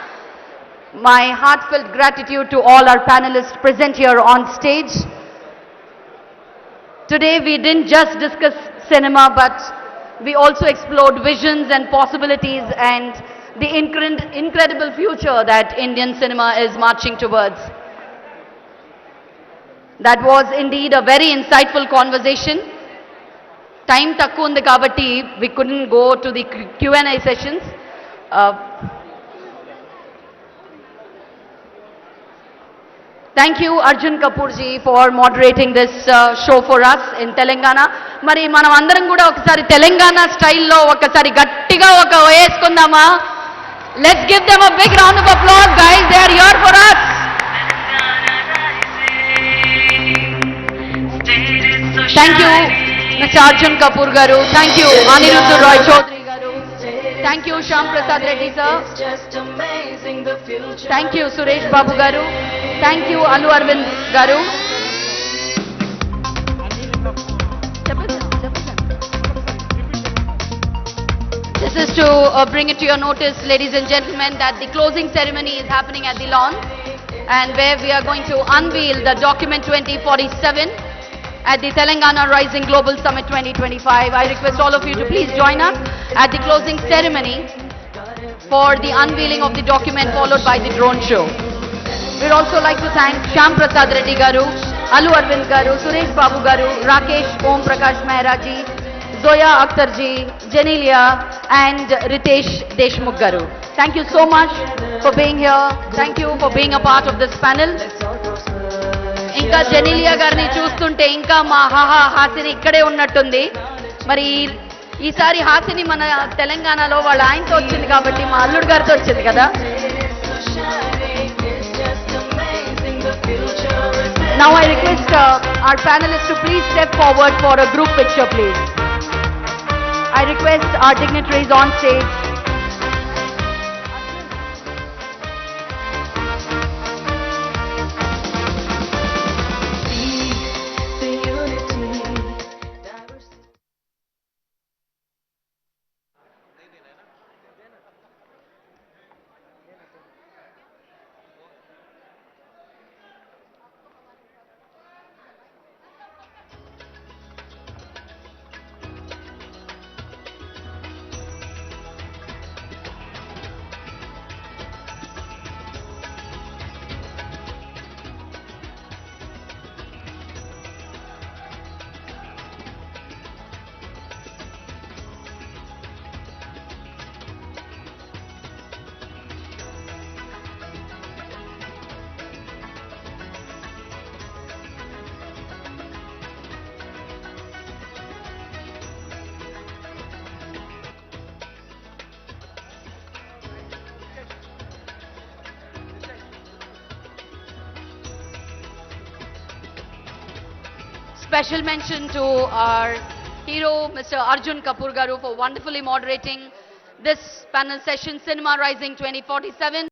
My heartfelt gratitude to all our panelists present here on stage. Today we didn't just discuss cinema, but we also explored visions and possibilities and the incredible future that Indian cinema is marching towards. That was indeed a very insightful conversation. Time takku undi kabatti we couldn't go to the Q&A sessions. Thank you, Arjun Kapoor ji, for moderating this show for us in Telangana. Mari manam andaram kuda okasari Telangana style lo okasari gattiga oka veskundama. Let's give them a big round of applause, guys. They are here for us. Thank you. Mr. Arjun Kapoor garu. Thank you, Aniruddha Roy Chaudhary garu. Thank you, Shyam Prasad Reddy sir. Thank you, Suresh Babu garu. Thank you, Alu Arvind garu. This is to bring it to your notice, ladies and gentlemen, that the closing ceremony is happening at the lawn, and where we are going to unveil the document 2047 at the Telangana Rising Global Summit 2025. I request all of you to please join us at the closing ceremony for the unveiling of the document, followed by the drone show. We'd also like to thank Shyam Prasad Reddy garu, Alu Arvind garu, Suresh Babu garu, Rakesh Om Prakash Mehra ji, Zoya Akhtar ji, Janelia and Ritesh Deshmukh garu. Thank you so much for being here. Thank you for being a part of this panel. ఇంకా జెనీలియా గారిని చూస్తుంటే ఇంకా మా హాహా హాసిని ఇక్కడే ఉన్నట్టుంది. మరి ఈసారి హాసిని మన తెలంగాణలో వాళ్ళ ఆయనతో వచ్చింది కాబట్టి మా అల్లుడు గారితో వచ్చింది కదా. Now I request our panelists to please step forward for a group picture, please. I request our dignitaries on stage. Special mention to our hero, Mr. Arjun Kapoor garu, for wonderfully moderating this panel session, Cinema Rising 2047.